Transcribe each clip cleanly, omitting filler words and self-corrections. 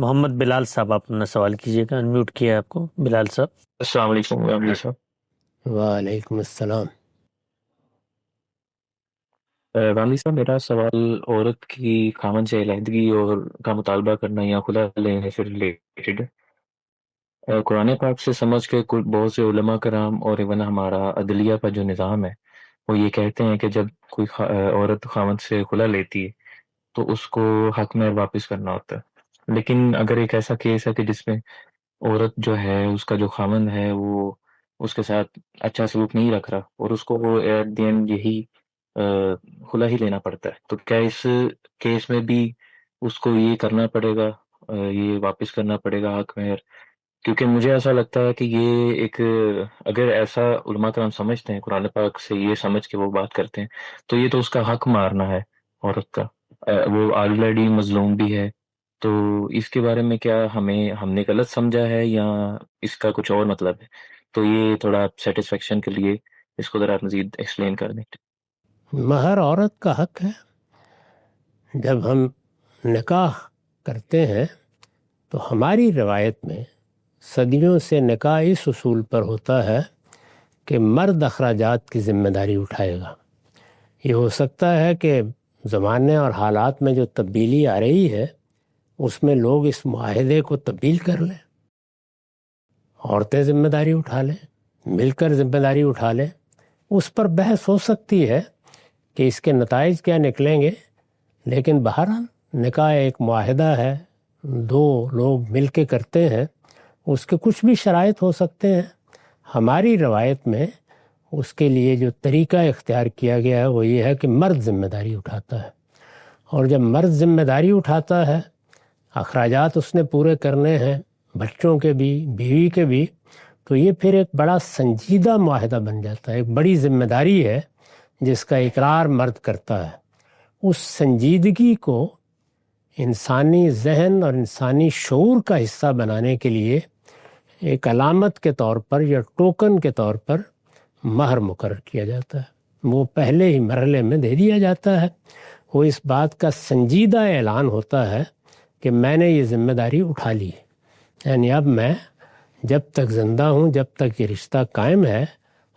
محمد بلال صاحب آپ اپنا سوال کیجیے گا، انمیوٹ کیا ہے آپ کو بلال صاحب۔ السلام علیکم عامر صاحب۔ وعلیکم السلام۔ غامدی صاحب، میرا سوال عورت کی خامن سے علیحدگی اور کا مطالبہ کرنا یا خلا لینے سے ریلیٹڈ ہے۔ قرآن پاک سے سمجھ کے بہت سے علماء کرام اور ایون ہمارا عدلیہ کا جو نظام ہے وہ یہ کہتے ہیں کہ جب کوئی عورت خامن سے خلا لیتی ہے تو اس کو حق مہر واپس کرنا ہوتا ہے، لیکن اگر ایک ایسا کیس ہے کہ جس میں عورت جو ہے اس کا جو خامن ہے وہ اس کے ساتھ اچھا سلوک نہیں رکھ رہا اور اس کو وہ ایٹ دی اینڈ یہی خلا ہی لینا پڑتا ہے، تو کیا اس کیس میں بھی اس کو یہ کرنا پڑے گا، یہ واپس کرنا پڑے گا حق مہر؟ کیونکہ مجھے ایسا لگتا ہے کہ یہ ایک اگر ایسا علماء کرام سمجھتے ہیں، قرآن پاک سے یہ سمجھ کے وہ بات کرتے ہیں، تو یہ تو اس کا حق مارنا ہے عورت کا، وہ آلریڈی مظلوم بھی ہے۔ تو اس کے بارے میں کیا ہم نے غلط سمجھا ہے یا اس کا کچھ اور مطلب ہے؟ تو یہ تھوڑا سیٹسفیکشن کے لیے اس کو ذرا مزید ایکسپلین کر دیں۔ مہر عورت کا حق ہے۔ جب ہم نکاح کرتے ہیں تو ہماری روایت میں صدیوں سے نکاح اس اصول پر ہوتا ہے کہ مرد اخراجات کی ذمہ داری اٹھائے گا۔ یہ ہو سکتا ہے کہ زمانے اور حالات میں جو تبدیلی آ رہی ہے اس میں لوگ اس معاہدے کو تبدیل کر لیں، عورتیں ذمہ داری اٹھا لیں، مل کر ذمہ داری اٹھا لیں۔ اس پر بحث ہو سکتی ہے کہ اس کے نتائج کیا نکلیں گے، لیکن بہرحال نکاح ایک معاہدہ ہے، دو لوگ مل کے کرتے ہیں، اس کے کچھ بھی شرائط ہو سکتے ہیں۔ ہماری روایت میں اس کے لیے جو طریقہ اختیار کیا گیا ہے وہ یہ ہے کہ مرد ذمہ داری اٹھاتا ہے، اور جب مرد ذمہ داری اٹھاتا ہے، اخراجات اس نے پورے کرنے ہیں، بچوں کے بھی، بیوی کے بھی، تو یہ پھر ایک بڑا سنجیدہ معاہدہ بن جاتا ہے، ایک بڑی ذمہ داری ہے جس کا اقرار مرد کرتا ہے۔ اس سنجیدگی کو انسانی ذہن اور انسانی شعور کا حصہ بنانے کے لیے ایک علامت کے طور پر یا ٹوکن کے طور پر مہر مقرر کیا جاتا ہے، وہ پہلے ہی مرحلے میں دے دیا جاتا ہے۔ وہ اس بات کا سنجیدہ اعلان ہوتا ہے کہ میں نے یہ ذمہ داری اٹھا لی ہے، یعنی اب میں جب تک زندہ ہوں، جب تک یہ رشتہ قائم ہے،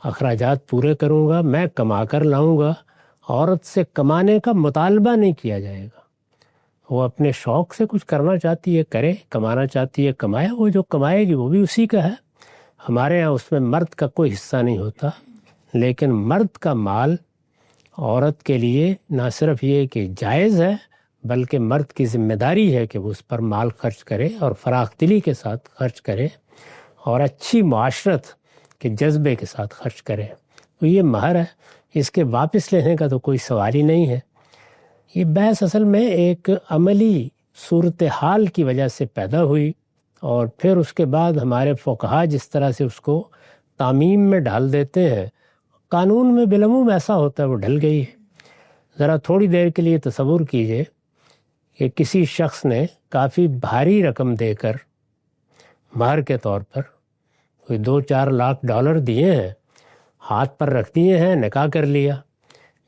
اخراجات پورے کروں گا، میں کما کر لاؤں گا۔ عورت سے کمانے کا مطالبہ نہیں کیا جائے گا، وہ اپنے شوق سے کچھ کرنا چاہتی ہے کرے، کمانا چاہتی ہے کمائے، وہ جو کمائے گی وہ بھی اسی کا ہے۔ ہمارے ہاں اس میں مرد کا کوئی حصہ نہیں ہوتا، لیکن مرد کا مال عورت کے لیے نہ صرف یہ کہ جائز ہے بلکہ مرد کی ذمہ داری ہے کہ وہ اس پر مال خرچ کرے اور فراخ دلی کے ساتھ خرچ کرے اور اچھی معاشرت کے جذبے کے ساتھ خرچ کرے۔ تو یہ مہر ہے، اس کے واپس لینے کا تو کوئی سوال ہی نہیں ہے۔ یہ بحث اصل میں ایک عملی صورتحال کی وجہ سے پیدا ہوئی، اور پھر اس کے بعد ہمارے فقہا جس طرح سے اس کو تعمیم میں ڈال دیتے ہیں، قانون میں بالعموم ایسا ہوتا ہے، وہ ڈل گئی ہے۔ ذرا تھوڑی دیر کے لیے تصور کیجئے کہ کسی شخص نے کافی بھاری رقم دے کر مہر کے طور پر کوئی 2-4 لاکھ ڈالر دیے ہیں، ہاتھ پر رکھ دیے ہیں، نکاح کر لیا۔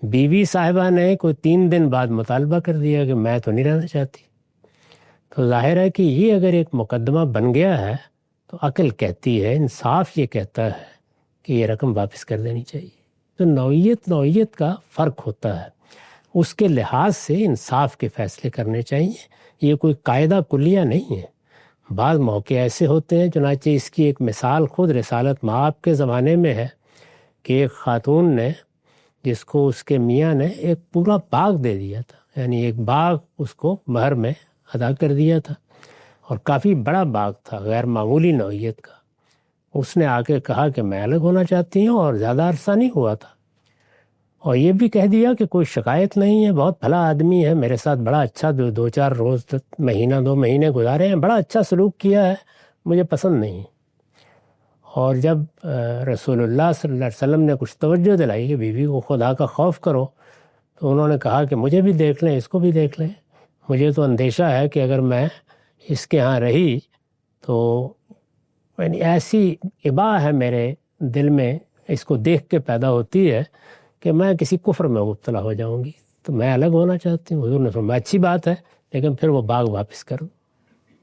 بیوی صاحبہ نے کوئی 3 دن بعد مطالبہ کر دیا کہ میں تو نہیں رہنا چاہتی، تو ظاہر ہے کہ یہ اگر ایک مقدمہ بن گیا ہے تو عقل کہتی ہے، انصاف یہ کہتا ہے کہ یہ رقم واپس کر دینی چاہیے۔ تو نوعیت کا فرق ہوتا ہے، اس کے لحاظ سے انصاف کے فیصلے کرنے چاہیے۔ یہ کوئی قاعدہ کلیہ نہیں ہے۔ بعض موقع ایسے ہوتے ہیں، چنانچہ اس کی ایک مثال خود رسالت مآب کے زمانے میں ہے کہ ایک خاتون نے، جس کو اس کے میاں نے ایک پورا باغ دے دیا تھا، یعنی ایک باغ اس کو مہر میں ادا کر دیا تھا، اور کافی بڑا باغ تھا، غیر معمولی نوعیت کا۔ اس نے آ کے کہا کہ میں الگ ہونا چاہتی ہوں، اور زیادہ عرصہ نہیں ہوا تھا، اور یہ بھی کہہ دیا کہ کوئی شکایت نہیں ہے، بہت بھلا آدمی ہے، میرے ساتھ بڑا اچھا 2-4 روز تک، مہینہ 2 مہینے گزارے ہیں، بڑا اچھا سلوک کیا ہے، مجھے پسند نہیں۔ اور جب رسول اللہ صلی اللہ علیہ وسلم نے کچھ توجہ دلائی کہ بیوی کو خدا کا خوف کرو، تو انہوں نے کہا کہ مجھے بھی دیکھ لیں، اس کو بھی دیکھ لیں، مجھے تو اندیشہ ہے کہ اگر میں اس کے ہاں رہی تو یعنی ایسی ابا ہے میرے دل میں، اس کو دیکھ کے پیدا ہوتی ہے کہ میں کسی کفر میں مبتلا ہو جاؤں گی، تو میں الگ ہونا چاہتی ہوں۔ حضور نے فرمایا اچھی بات ہے، لیکن پھر وہ باغ واپس کرو۔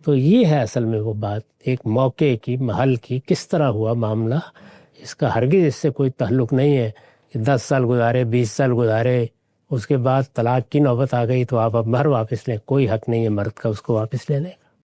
تو یہ ہے اصل میں وہ بات، ایک موقع کی، محل کی، کس طرح ہوا معاملہ، اس کا ہرگز اس سے کوئی تعلق نہیں ہے کہ 10 سال گزارے، 20 سال گزارے، اس کے بعد طلاق کی نوبت آ گئی تو آپ اب مہر واپس لیں، کوئی حق نہیں ہے مرد کا اس کو واپس لینے کا۔